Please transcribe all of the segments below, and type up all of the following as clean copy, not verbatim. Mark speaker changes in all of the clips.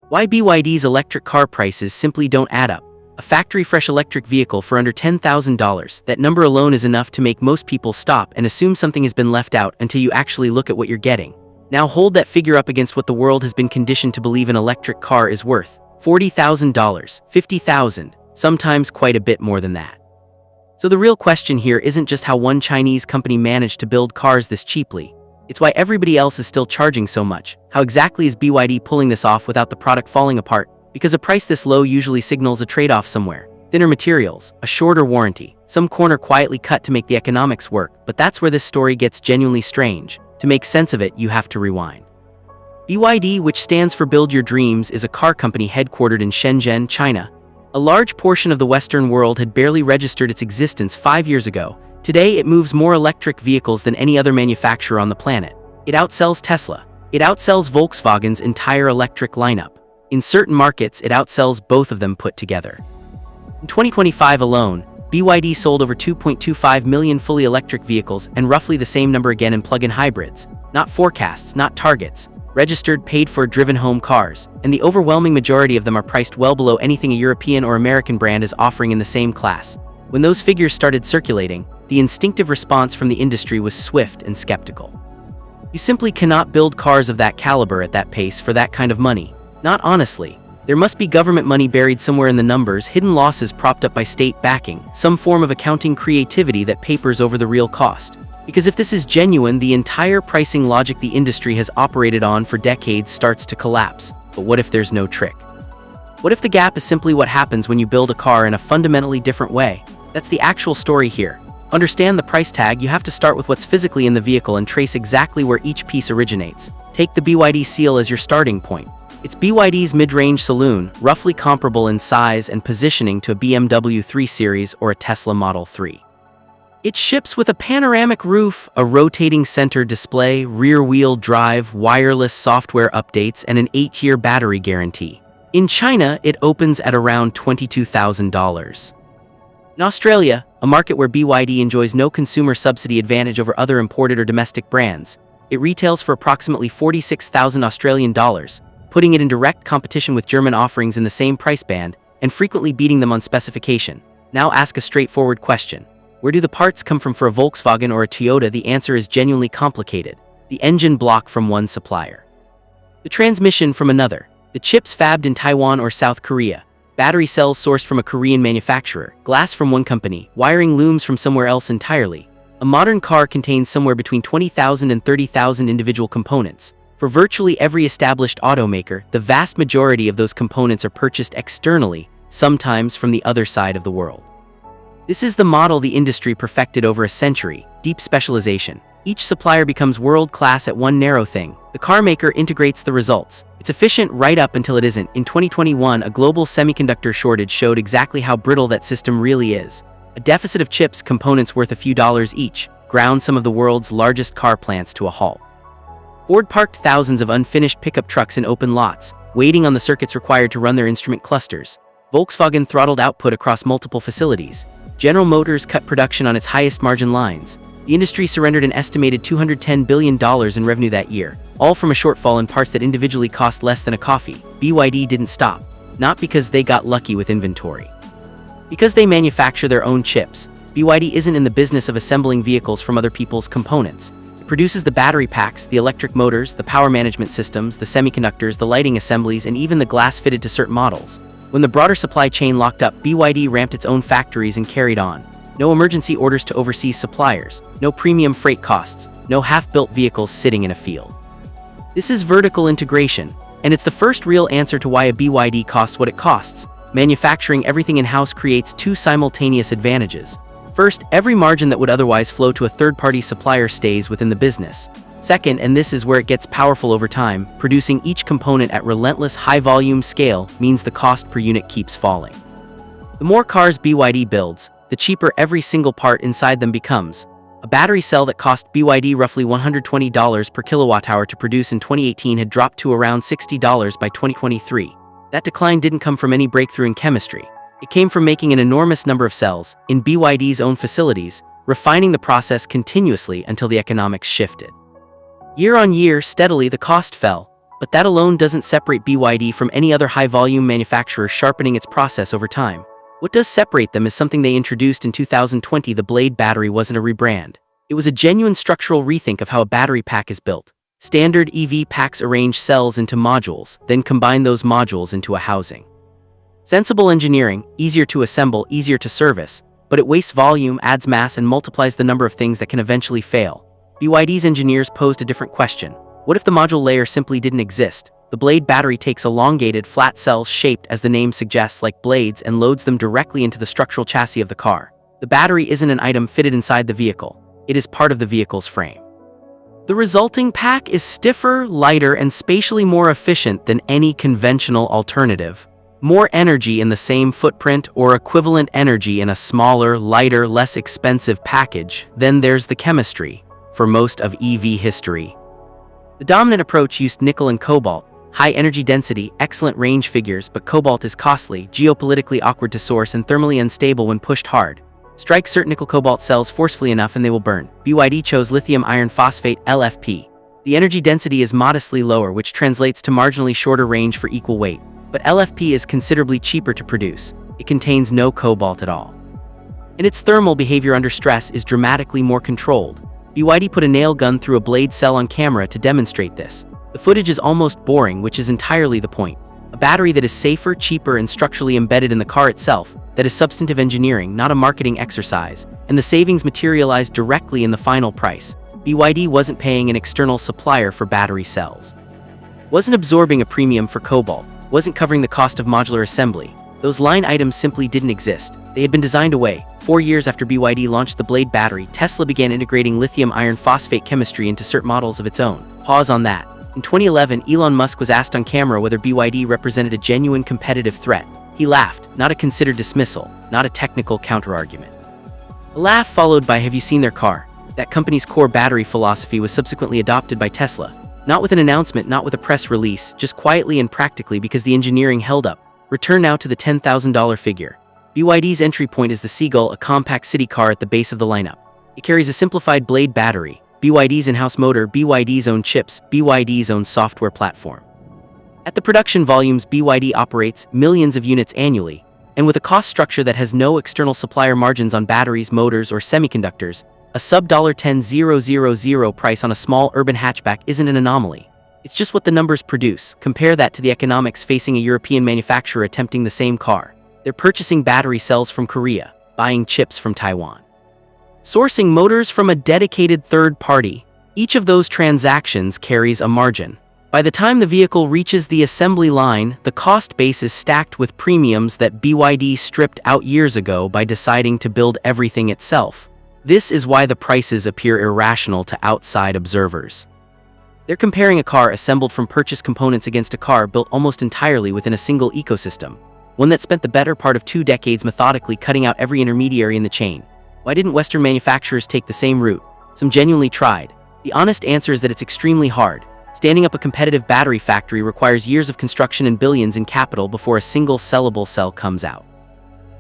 Speaker 1: Why BYD's electric car prices simply don't add up. A factory-fresh electric vehicle for under $10,000, that number alone is enough to make most people stop and assume something has been left out until you actually look at what you're getting. Now hold that figure up against what the world has been conditioned to believe an electric car is worth. $40,000, $50,000, sometimes quite a bit more than that. So the real question here isn't just how one Chinese company managed to build cars this cheaply. It's why everybody else is still charging so much. How exactly is BYD pulling this off without the product falling apart? Because a price this low usually signals a trade-off somewhere. Thinner materials, a shorter warranty, some corner quietly cut to make the economics work. But that's where this story gets genuinely strange. To make sense of it, you have to rewind. BYD, which stands for Build Your Dreams, is a car company headquartered in Shenzhen, China. A large portion of the Western world had barely registered its existence 5 years ago. Today, it moves more electric vehicles than any other manufacturer on the planet. It outsells Tesla. It outsells Volkswagen's entire electric lineup. In certain markets, it outsells both of them put together. In 2025 alone, BYD sold over 2.25 million fully electric vehicles and roughly the same number again in plug-in hybrids. Not forecasts, not targets. Registered, paid-for, driven home cars. And the overwhelming majority of them are priced well below anything a European or American brand is offering in the same class. When those figures started circulating, the instinctive response from the industry was swift and skeptical. You simply cannot build cars of that caliber at that pace for that kind of money. Not honestly. There must be government money buried somewhere in the numbers, hidden losses propped up by state backing, some form of accounting creativity that papers over the real cost. Because if this is genuine, the entire pricing logic the industry has operated on for decades starts to collapse. But what if there's no trick? What if the gap is simply what happens when you build a car in a fundamentally different way? That's the actual story here. Understand the price tag, you have to start with what's physically in the vehicle and trace exactly where each piece originates. Take the BYD seal as your starting point. It's BYD's mid-range saloon, roughly comparable in size and positioning to a BMW 3 Series or a Tesla Model 3. It ships with a panoramic roof, a rotating center display, rear-wheel drive, wireless software updates, and an 8-year battery guarantee. In China, it opens at around $22,000. In Australia, a market where BYD enjoys no consumer subsidy advantage over other imported or domestic brands, it retails for approximately 46,000 Australian dollars, putting it in direct competition with German offerings in the same price band and frequently beating them on specification. Now ask a straightforward question. Where do the parts come from for a Volkswagen or a Toyota? The answer is genuinely complicated. The engine block from one supplier. The transmission from another. The chips fabbed in Taiwan or South Korea. Battery cells sourced from a Korean manufacturer, glass from one company, wiring looms from somewhere else entirely. A modern car contains somewhere between 20,000 and 30,000 individual components. For virtually every established automaker, the vast majority of those components are purchased externally, sometimes from the other side of the world. This is the model the industry perfected over a century: deep specialization. Each supplier becomes world-class at one narrow thing. The car maker integrates the results. It's efficient right up until it isn't. In 2021, a global semiconductor shortage showed exactly how brittle that system really is. A deficit of chips, components worth a few dollars each, ground some of the world's largest car plants to a halt. Ford parked thousands of unfinished pickup trucks in open lots, waiting on the circuits required to run their instrument clusters. Volkswagen throttled output across multiple facilities. General Motors cut production on its highest margin lines. The industry surrendered an estimated $210 billion in revenue that year, all from a shortfall in parts that individually cost less than a coffee. BYD didn't stop. Not because they got lucky with inventory. Because they manufacture their own chips. BYD isn't in the business of assembling vehicles from other people's components. It produces the battery packs, the electric motors, the power management systems, the semiconductors, the lighting assemblies, and even the glass fitted to certain models. When the broader supply chain locked up, BYD ramped its own factories and carried on. No emergency orders to overseas suppliers, no premium freight costs, no half-built vehicles sitting in a field. This is vertical integration, and it's the first real answer to why a BYD costs what it costs. Manufacturing everything in-house creates two simultaneous advantages. First, every margin that would otherwise flow to a third-party supplier stays within the business. Second, and this is where it gets powerful over time, producing each component at relentless high-volume scale means the cost per unit keeps falling. The more cars BYD builds, the cheaper every single part inside them becomes. A battery cell that cost BYD roughly $120 per kilowatt-hour to produce in 2018 had dropped to around $60 by 2023. That decline didn't come from any breakthrough in chemistry. It came from making an enormous number of cells, in BYD's own facilities, refining the process continuously until the economics shifted. Year on year, steadily the cost fell. But that alone doesn't separate BYD from any other high-volume manufacturer sharpening its process over time. What does separate them is something they introduced in 2020. The Blade battery wasn't a rebrand. It was a genuine structural rethink of how a battery pack is built. Standard EV packs arrange cells into modules, then combine those modules into a housing. Sensible engineering, easier to assemble, easier to service, but it wastes volume, adds mass, and multiplies the number of things that can eventually fail. BYD's engineers posed a different question. What if the module layer simply didn't exist? The Blade battery takes elongated, flat cells shaped, as the name suggests, like blades and loads them directly into the structural chassis of the car. The battery isn't an item fitted inside the vehicle. It is part of the vehicle's frame. The resulting pack is stiffer, lighter, and spatially more efficient than any conventional alternative. More energy in the same footprint or equivalent energy in a smaller, lighter, less expensive package. Then there's the chemistry. For most of EV history, the dominant approach used nickel and cobalt. High energy density, excellent range figures, but cobalt is costly, geopolitically awkward to source, and thermally unstable when pushed hard. Strike certain nickel-cobalt cells forcefully enough and they will burn. BYD chose lithium iron phosphate (LFP). The energy density is modestly lower, which translates to marginally shorter range for equal weight. But LFP is considerably cheaper to produce. It contains no cobalt at all. And its thermal behavior under stress is dramatically more controlled. BYD put a nail gun through a blade cell on camera to demonstrate this. The footage is almost boring, which is entirely the point. A battery that is safer, cheaper, and structurally embedded in the car itself, that is substantive engineering, not a marketing exercise, and the savings materialized directly in the final price. BYD wasn't paying an external supplier for battery cells. Wasn't absorbing a premium for cobalt, wasn't covering the cost of modular assembly. Those line items simply didn't exist. They had been designed away. 4 years after BYD launched the Blade battery, Tesla began integrating lithium iron phosphate chemistry into certain models of its own. Pause on that. In 2011, Elon Musk was asked on camera whether BYD represented a genuine competitive threat. He laughed, not a considered dismissal, not a technical counterargument. A laugh followed by, "Have you seen their car?" That company's core battery philosophy was subsequently adopted by Tesla. Not with an announcement, not with a press release, just quietly and practically because the engineering held up. Return now to the $10,000 figure. BYD's entry point is the Seagull, a compact city car at the base of the lineup. It carries a simplified Blade battery, BYD's in-house motor, BYD's own chips, BYD's own software platform. At the production volumes BYD operates, millions of units annually, and with a cost structure that has no external supplier margins on batteries, motors, or semiconductors, a sub $10,000 price on a small urban hatchback isn't an anomaly. It's just what the numbers produce. Compare that to the economics facing a European manufacturer attempting the same car. They're purchasing battery cells from Korea, buying chips from Taiwan, sourcing motors from a dedicated third party. Each of those transactions carries a margin. By the time the vehicle reaches the assembly line, the cost base is stacked with premiums that BYD stripped out years ago by deciding to build everything itself. This is why the prices appear irrational to outside observers. They're comparing a car assembled from purchased components against a car built almost entirely within a single ecosystem, one that spent the better part of 2 decades methodically cutting out every intermediary in the chain. Why didn't Western manufacturers take the same route? Some genuinely tried. The honest answer is that it's extremely hard. Standing up a competitive battery factory requires years of construction and billions in capital before a single sellable cell comes out.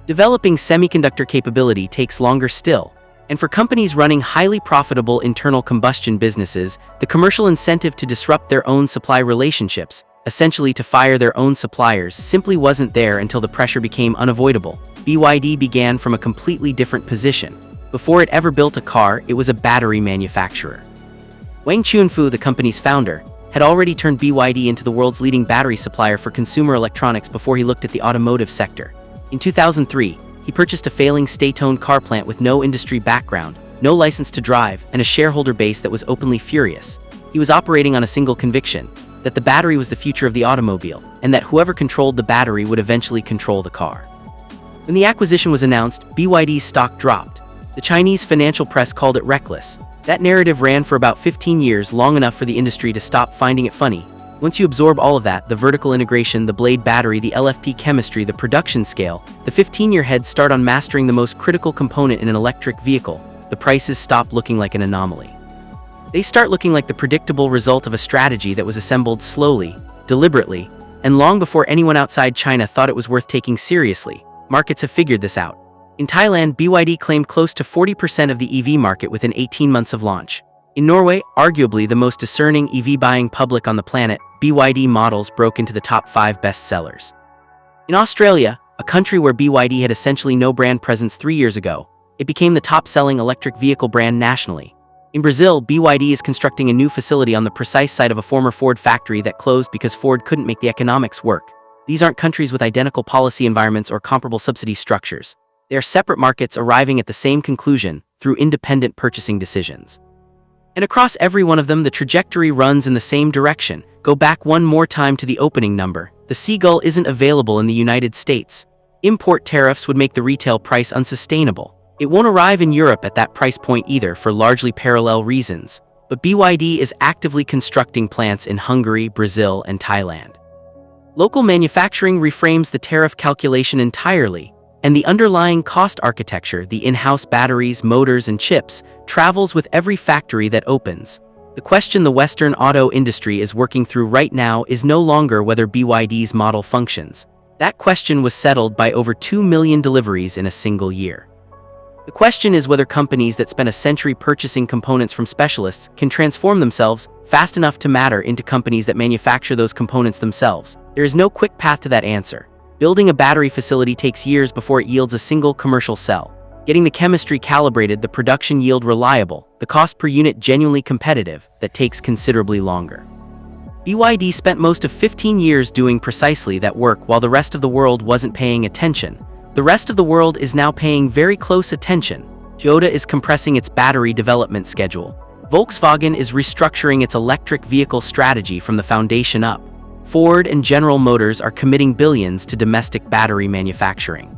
Speaker 1: Developing semiconductor capability takes longer still. And for companies running highly profitable internal combustion businesses, the commercial incentive to disrupt their own supply relationships, essentially to fire their own suppliers, simply wasn't there until the pressure became unavoidable. BYD began from a completely different position. Before it ever built a car, it was a battery manufacturer. Wang Chunfu, the company's founder, had already turned BYD into the world's leading battery supplier for consumer electronics before he looked at the automotive sector. In 2003, he purchased a failing state-owned car plant with no industry background, no license to drive, and a shareholder base that was openly furious. He was operating on a single conviction, that the battery was the future of the automobile, and that whoever controlled the battery would eventually control the car. When the acquisition was announced, BYD's stock dropped. The Chinese financial press called it reckless. That narrative ran for about 15 years, long enough for the industry to stop finding it funny. Once you absorb all of that, the vertical integration, the Blade battery, the LFP chemistry, the production scale, the 15-year head start on mastering the most critical component in an electric vehicle, the prices stop looking like an anomaly. They start looking like the predictable result of a strategy that was assembled slowly, deliberately, and long before anyone outside China thought it was worth taking seriously. Markets have figured this out. In Thailand, BYD claimed close to 40% of the EV market within 18 months of launch. In Norway, arguably the most discerning EV buying public on the planet, BYD models broke into the top 5 bestsellers. In Australia, a country where BYD had essentially no brand presence 3 years ago, it became the top-selling electric vehicle brand nationally. In Brazil, BYD is constructing a new facility on the precise site of a former Ford factory that closed because Ford couldn't make the economics work. These aren't countries with identical policy environments or comparable subsidy structures. They are separate markets arriving at the same conclusion through independent purchasing decisions. And across every one of them, the trajectory runs in the same direction. Go back one more time to the opening number. The Seagull isn't available in the United States. Import tariffs would make the retail price unsustainable. It won't arrive in Europe at that price point either for largely parallel reasons. But BYD is actively constructing plants in Hungary, Brazil, and Thailand. Local manufacturing reframes the tariff calculation entirely, and the underlying cost architecture, the in-house batteries, motors, and chips, travels with every factory that opens. The question the Western auto industry is working through right now is no longer whether BYD's model functions. That question was settled by over 2 million deliveries in a single year. The question is whether companies that spent a century purchasing components from specialists can transform themselves fast enough to matter into companies that manufacture those components themselves. There is no quick path to that answer. Building a battery facility takes years before it yields a single commercial cell. Getting the chemistry calibrated, the production yield reliable, the cost per unit genuinely competitive, that takes considerably longer. BYD spent most of 15 years doing precisely that work while the rest of the world wasn't paying attention. The rest of the world is now paying very close attention. Toyota is compressing its battery development schedule. Volkswagen is restructuring its electric vehicle strategy from the foundation up. Ford and General Motors are committing billions to domestic battery manufacturing.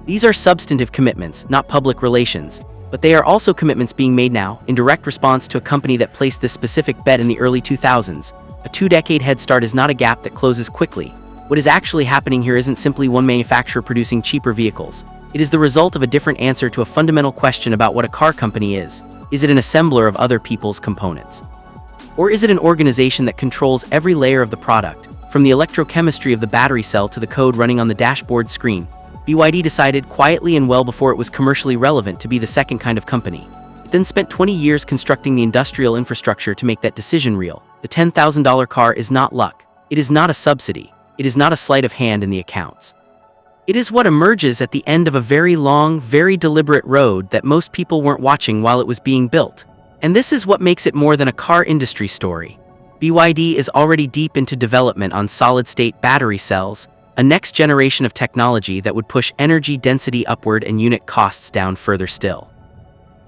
Speaker 1: These are substantive commitments, not public relations, but they are also commitments being made now in direct response to a company that placed this specific bet in the early 2000s. A 2-decade head start is not a gap that closes quickly. What is actually happening here isn't simply one manufacturer producing cheaper vehicles. It is the result of a different answer to a fundamental question about what a car company is. Is it an assembler of other people's components? Or is it an organization that controls every layer of the product, from the electrochemistry of the battery cell to the code running on the dashboard screen? BYD decided quietly and well before it was commercially relevant to be the second kind of company. It then spent 20 years constructing the industrial infrastructure to make that decision real. The $10,000 car is not luck. It is not a subsidy. It is not a sleight of hand in the accounts. It is what emerges at the end of a very long, very deliberate road that most people weren't watching while it was being built. And this is what makes it more than a car industry story. BYD is already deep into development on solid-state battery cells, a next generation of technology that would push energy density upward and unit costs down further still.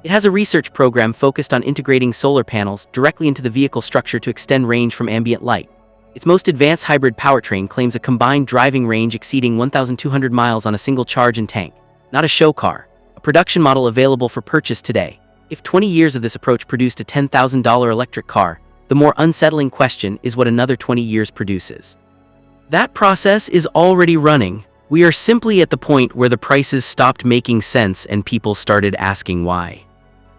Speaker 1: It has a research program focused on integrating solar panels directly into the vehicle structure to extend range from ambient light. Its most advanced hybrid powertrain claims a combined driving range exceeding 1,200 miles on a single charge and tank. Not a show car, a production model available for purchase today. If 20 years of this approach produced a $10,000 electric car, the more unsettling question is what another 20 years produces. That process is already running. We are simply at the point where the prices stopped making sense and people started asking why.